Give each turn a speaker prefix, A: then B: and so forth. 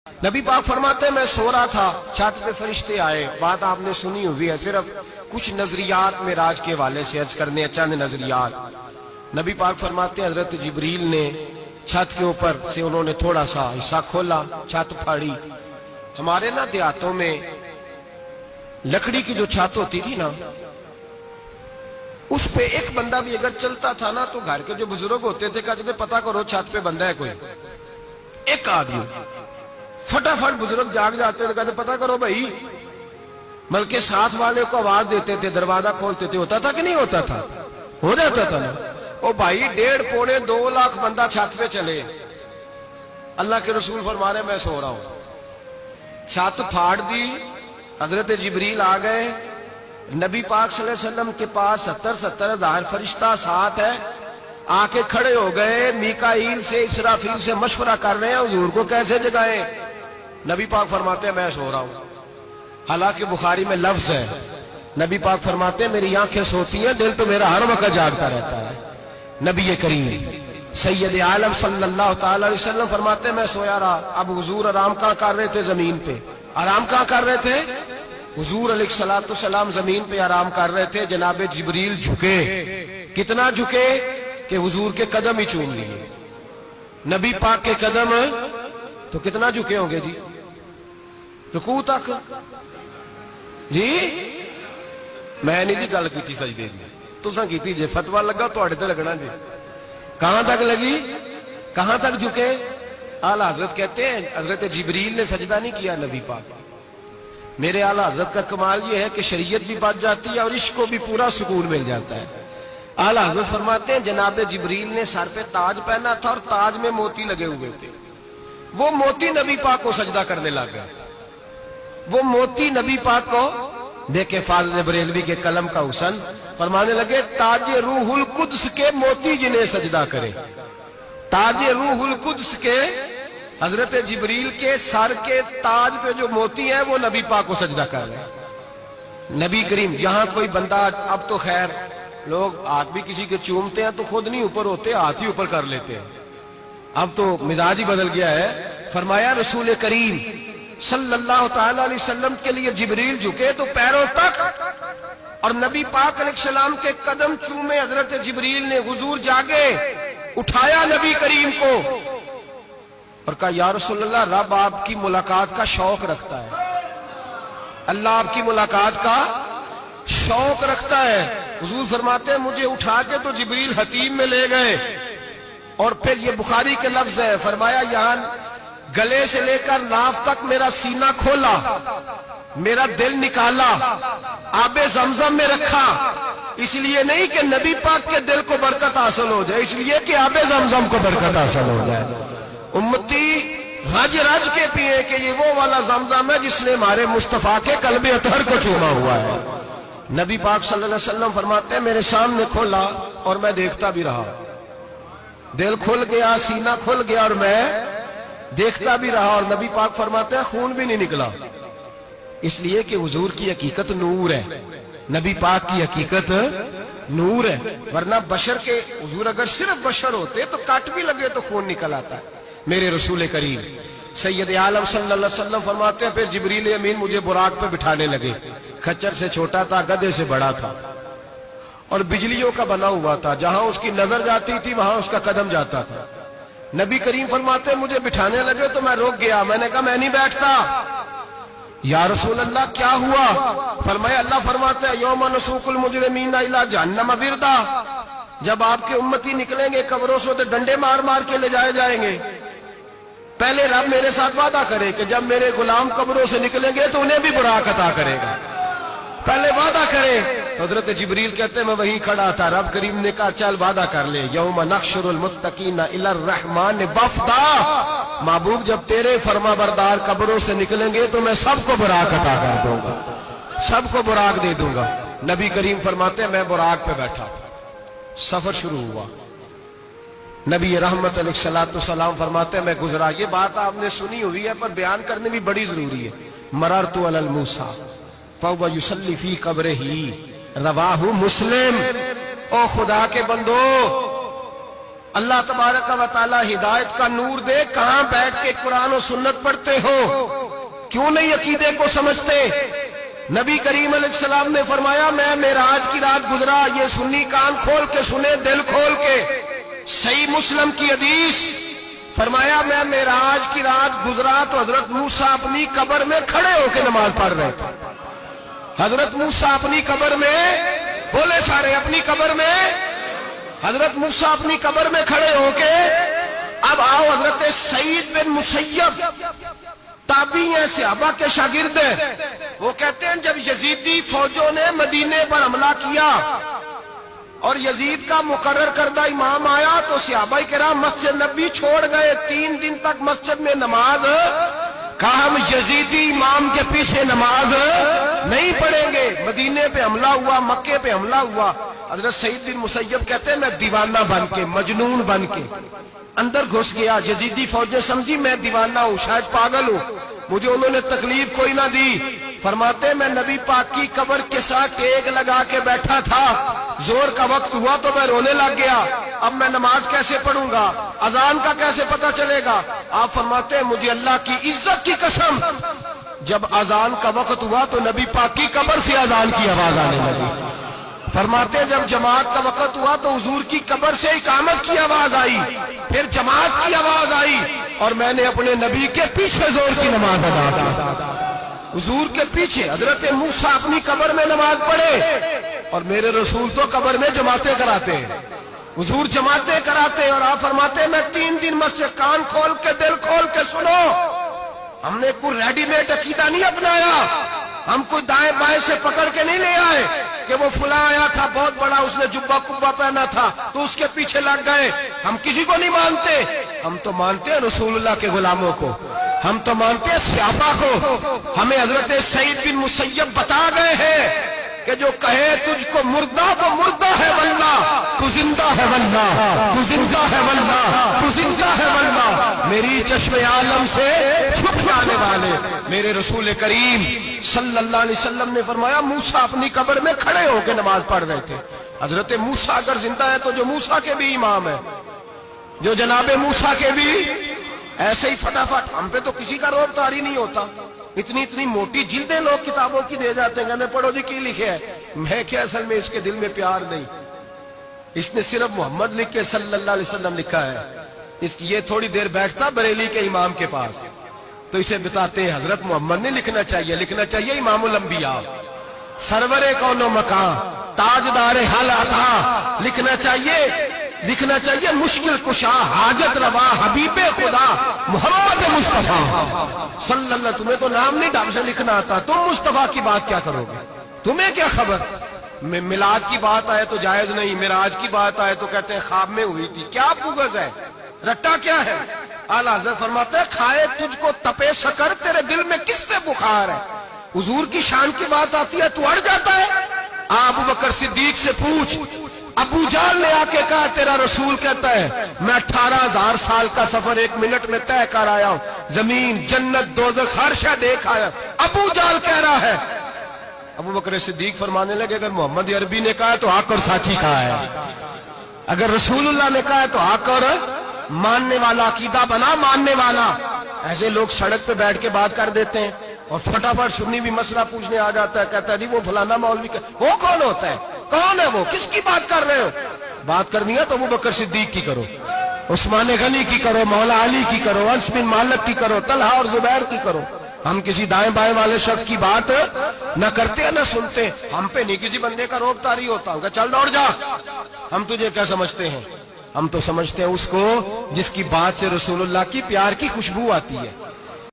A: نبی پاک فرماتے ہیں میں سو رہا تھا، چھت پہ فرشتے آئے. بات آپ نے سنی ہوئی ہے، صرف کچھ نظریات معراج کے حوالے سے عرض کرنے چند نظریات. نبی پاک فرماتے ہیں حضرت جبریل نے چھت کے اوپر سے انہوں نے تھوڑا سا حصہ کھولا، چھت پھاڑی. ہمارے نا دیہاتوں میں لکڑی کی جو چھت ہوتی تھی نا، اس پہ ایک بندہ بھی اگر چلتا تھا نا تو گھر کے جو بزرگ ہوتے تھے کہتے تھے پتہ کرو چھت پہ بندہ ہے کوئی. ایک آدمی فٹافٹ بزرگ جاگ جاتے تھے، کہتے پتہ کرو بھائی. بلکہ ساتھ والے کو آواز دیتے تھے، دروازہ کھولتے تھے. ہوتا تھا کہ نہیں ہوتا تھا؟ ہو جاتا تھا نا. او بھائی 1.5 پونے 2 لاکھ بندہ چھت پہ چلے. اللہ کے رسول فرما رہے میں سو رہا ہوں. چھت پھاڑ دی، حضرت جبریل آ گئے. نبی پاک صلی اللہ علیہ وسلم کے پاس 70 ہزار فرشتہ ساتھ ہے، آ کے کھڑے ہو گئے. میکائیل سے اسرافیل سے مشورہ کر رہے ہیں حضور کو کیسے جگائیں. نبی پاک فرماتے ہیں میں سو رہا ہوں. حالانکہ بخاری میں لفظ ہے، نبی پاک فرماتے ہیں میری آنکھیں سوتی ہیں، دل تو میرا ہر وقت جاگتا رہتا ہے. نبی کریم سید عالم صلی اللہ تعالی علیہ وسلم فرماتے ہیں میں سویا رہا. اب حضور آرام کہاں کر رہے تھے؟ زمین پہ. آرام کہاں کر رہے تھے؟ حضور علیہ السلام زمین پہ آرام کر رہے تھے. جناب جبریل جھکے. کتنا جھکے کہ حضور کے قدم ہی چوم لیے. نبی پاک کے قدم تو کتنا جھکے ہوں گے جی؟ رکوع تک. جی میں نہیں جی گل کی سجدے دی، تساں کیتی جے. فتویٰ لگا تواڈے تے لگنا جی. کہاں تک لگی؟ کہاں تک جھکے؟ اعلیٰ حضرت کہتے ہیں حضرت جبریل نے سجدہ نہیں کیا نبی پاک. میرے اعلیٰ حضرت کا کمال یہ ہے کہ شریعت بھی بچ جاتی ہے اور عشق کو بھی پورا سکون مل جاتا ہے. اعلیٰ حضرت فرماتے ہیں جناب جبریل نے سر پہ تاج پہنا تھا اور تاج میں موتی لگے ہوئے تھے. وہ موتی نبی پاک کو سجدہ کرنے لگ گیا. وہ موتی نبی پاک کو دیکھے. فاضل بریلوی کے قلم کا حسن فرمانے لگے تاج روح القدس کے موتی جنہیں سجدہ کرے. تاج روح القدس کے حضرت جبریل کے سر کے تاج پہ جو موتی ہیں وہ نبی پاک کو سجدہ کر رہے ہیں. نبی کریم یہاں کوئی بندہ، اب تو خیر لوگ ہاتھ بھی کسی کے چومتے ہیں تو خود نہیں اوپر ہوتے، ہاتھ ہی اوپر کر لیتے ہیں. اب تو مزاج ہی بدل گیا ہے. فرمایا رسول کریم صلی اللہ تعالی علیہ وسلم کے لیے جبریل جھکے تو پیروں تک، اور نبی پاک علیہ السلام کے قدم چومے. حضرت جبریل نے حضور جاگے، اٹھایا نبی کریم کو اور کہا یا رسول اللہ رب آپ کی ملاقات کا شوق رکھتا ہے. اللہ آپ کی ملاقات کا شوق رکھتا ہے. حضور فرماتے ہیں مجھے اٹھا کے تو جبریل حتیم میں لے گئے. اور پھر یہ بخاری کے لفظ ہے، فرمایا یہاں گلے سے لے کر ناف تک میرا سینہ کھولا، میرا دل نکالا، آب زمزم میں رکھا. اس لیے نہیں کہ نبی پاک کے دل کو برکت حاصل ہو جائے، اس لیے کہ آب زمزم کو برکت حاصل ہو جائے. امتی رج رج کے پیئے کہ یہ وہ والا زمزم ہے جس نے ہمارے مصطفیٰ کے قلب اطہر کو چوما ہوا ہے. نبی پاک صلی اللہ علیہ وسلم فرماتے ہیں میرے سامنے کھولا اور میں دیکھتا بھی رہا. دل کھل گیا، سینہ کھل گیا اور میں دیکھتا بھی رہا. اور نبی پاک فرماتے ہیں خون بھی نہیں نکلا، اس لیے کہ حضور کی حقیقت نور ہے. نبی پاک کی حقیقت نور ہے. ورنہ بشر کے حضور اگر صرف بشر ہوتے تو کٹ بھی لگے تو خون نکل آتا ہے. میرے رسول کریم سید عالم صلی اللہ علیہ وسلم فرماتے ہیں پھر جبریل امین مجھے براق پہ بٹھانے لگے. کھچر سے چھوٹا تھا، گدھے سے بڑا تھا اور بجلیوں کا بنا ہوا تھا. جہاں اس کی نظر جاتی تھی وہاں اس کا قدم جاتا تھا. نبی کریم فرماتے ہیں مجھے بٹھانے لگے تو میں رک گیا. میں نے کہا میں نہیں بیٹھتا. یا رسول اللہ کیا ہوا؟ فرمایا اللہ فرماتے ہیں یوم نسوق المجرمین الی جہنم وردا. جب آپ کے امتی نکلیں گے قبروں سے تو ڈنڈے مار مار کے لے جائے جائیں گے. پہلے رب میرے ساتھ وعدہ کرے کہ جب میرے غلام قبروں سے نکلیں گے تو انہیں بھی براق عطا کرے گا. پہلے وعدہ کرے. حضرت جبریل کہتے ہیں میں وہیں کھڑا تھا. رب کریم نے کہا چل وعدہ کر لے. یوم نحشر المتقین الی الرحمن وفدا. محبوب جب تیرے فرما بردار قبروں سے نکلیں گے تو میں سب کو براق عطا کر دوں گا، سب کو براق دے دوں گا. نبی کریم فرماتے ہیں میں براق پہ بیٹھا. سفر شروع ہوا. نبی رحمت علیہ السلام فرماتے ہیں میں گزرا. یہ بات آپ نے سنی ہوئی ہے پر بیان کرنے بھی بڑی ضروری ہے. مررت علی الموسیٰ فَهُوَ يُصَلِّ فِي قَبْرِهِ رواہ مسلم. او خدا کے بندو اللہ تبارک و تعالی ہدایت کا نور دے، کہاں بیٹھ کے قرآن و سنت پڑھتے ہو؟ کیوں نہیں عقیدے کو سمجھتے؟ نبی کریم علیہ السلام نے فرمایا میں معراج کی رات گزرا، یہ سنی کان کھول کے سنے، دل کھول کے، صحیح مسلم کی حدیث، فرمایا میں معراج کی رات گزرا تو حضرت موسیٰ اپنی قبر میں کھڑے ہو کے نماز پڑھ رہے تھے۔ حضرت موسیٰ اپنی قبر میں، بولے سارے، اپنی قبر میں، حضرت موسیٰ اپنی قبر میں کھڑے ہو کے، اب آؤ حضرت سعید بن مسیب تابعی ہیں، صحابہ کے شاگرد ہیں، وہ کہتے ہیں جب یزیدی فوجوں نے مدینے پر حملہ کیا اور یزید کا مقرر کردہ امام آیا تو صحابہ کرام مسجد نبی چھوڑ گئے، 3 دن تک مسجد میں نماز، کہا ہم یزیدی امام کے پیچھے نماز نہیں پڑھیں گے۔ مدینے پہ حملہ ہوا، مکے پہ حملہ ہوا، حضرت سعید بن مسیب کہتے ہیں میں دیوانہ بن کے، مجنون بن کے اندر گھس گیا، یزیدی فوجیں سمجھی میں دیوانہ ہوں، شاید پاگل ہوں، مجھے انہوں نے تکلیف کوئی نہ دی۔ فرماتے میں نبی پاک کی قبر کے ساتھ ٹیک لگا کے بیٹھا تھا، زور کا وقت ہوا تو میں رونے لگ گیا، اب میں نماز کیسے پڑھوں گا، اذان کا کیسے پتہ چلے گا؟ آپ فرماتے ہیں مجھے اللہ کی عزت کی قسم، جب اذان کا وقت ہوا تو نبی پاک کی قبر سے اذان کی آواز آنے لگی۔ فرماتے ہیں جب جماعت کا وقت ہوا تو حضور کی قبر سے اقامت کی آواز آئی، پھر جماعت کی آواز آئی، اور میں نے اپنے نبی کے پیچھے زور کی نماز ادا کی۔ حضور کے پیچھے حضرت موسیٰ اپنی قبر میں نماز پڑھے، اور میرے رسول تو قبر میں جماعتیں کراتے ہیں، حضور جماعتیں کراتے، اور آپ فرماتے ہیں میں 3 دن مسجد، کان کھول کے دل کھول کے سنو، ہم نے کوئی ریڈی میڈ عقیدہ نہیں اپنایا، ہم کوئی دائیں بائیں سے پکڑ کے نہیں لے آئے کہ وہ فلاں آیا تھا بہت بڑا، اس نے جبہ کبہ پہنا تھا تو اس کے پیچھے لگ گئے۔ ہم کسی کو نہیں مانتے، ہم تو مانتے ہیں رسول اللہ کے غلاموں کو، ہم تو مانتے ہیں صحابہ کو۔ ہمیں حضرت سعید بن مسیب بتا گئے ہیں کہ جو کہے تجھ کو مردہ وہ مردہ ہے واللہ، تو زندہ ہے واللہ، تو زندہ ہے واللہ، تو زندہ ہے واللہ، میری چشم عالم سے چھپ جانے والے میرے رسول کریم صلی اللہ علیہ وسلم نے فرمایا موسیٰ اپنی قبر میں کھڑے ہو کے نماز پڑھ رہے تھے۔ حضرت موسیٰ اگر زندہ ہے تو جو موسیٰ کے بھی امام ہے، جو جناب موسیٰ کے بھی، ایسے ہی فٹافٹ ہم پہ تو کسی کا روب طاری نہیں ہوتا، اتنی موٹی جلدیں لوگ کتابوں کی دے جاتے ہیں، کہتے پڑھو جی کی لکھے ہے، میں کیا اصل میں اس کے دل میں پیار نہیں، اس نے صرف محمد لکھ کے صلی اللہ علیہ وسلم لکھا ہے، یہ تھوڑی دیر بیٹھتا بریلی کے امام کے پاس تو اسے بتاتے ہیں حضرت محمد نے لکھنا چاہیے، لکھنا چاہیے امام الانبیاء، سرور کون و مکان، تاجدار حال عطا، لکھنا چاہیے مشکل کشا، حاجت روا، حبیب خدا محمد مصطفیٰ صلی اللہ۔ تمہیں تو نام نہیں ڈھنگ سے لکھنا آتا، تم مصطفیٰ کی بات کیا کرو گے؟ تمہیں کیا خبر؟ میلاد کی بات آئے تو جائز نہیں، معراج کی بات آئے تو کہتے ہیں خواب میں ہوئی تھی، کیا بغض ہے، رٹا کیا ہے؟ اعلیٰ حضرت فرماتے ہیں کھائے تجھ کو تپے سکر، تیرے دل میں کس سے بخار ہے؟ حضور کی شان کی بات آتی ہے تو اڑ جاتا ہے۔ ابو بکر صدیق سے پوچھ، ابو جہل نے آ کے کہا تیرا رسول کہتا ہے میں 18,000 سال کا سفر 1 منٹ میں طے کر آیا ہوں، زمین جنت دوزخ ہر شے دیکھ آیا، ابو جہل کہہ رہا ہے۔ ابو بکر صدیق فرمانے لگے اگر محمد عربی نے کہا ہے تو حق اور سچی کہا ہے، اگر رسول اللہ نے کہا ہے تو حق اور ماننے والا، عقیدہ بنا ماننے والا۔ ایسے لوگ سڑک پہ بیٹھ کے بات کر دیتے ہیں اور فٹافٹ سنی بھی مسئلہ پوچھنے آ جاتا ہے، کہتا ہے جی وہ فلانا مولوی، وہ کون ہوتا ہے، کون ہے وہ، کس کی بات کر رہے ہو؟ بات کرنی ہے تو ابو بکر صدیق کی کرو، عثمان غنی کی کرو، مولا علی کی کرو، انس بن مالک کی کرو، طلحہ اور زبیر کی کرو۔ ہم کسی دائیں بائیں والے شخص کی بات نہ کرتے نہ سنتے، ہم پہ نہیں کسی بندے کا روب طاری ہوتا ہوگا چل دوڑ جا، ہم تجھے کیا سمجھتے ہیں؟ ہم تو سمجھتے ہیں اس کو جس کی بات سے رسول اللہ کی پیار کی خوشبو آتی ہے۔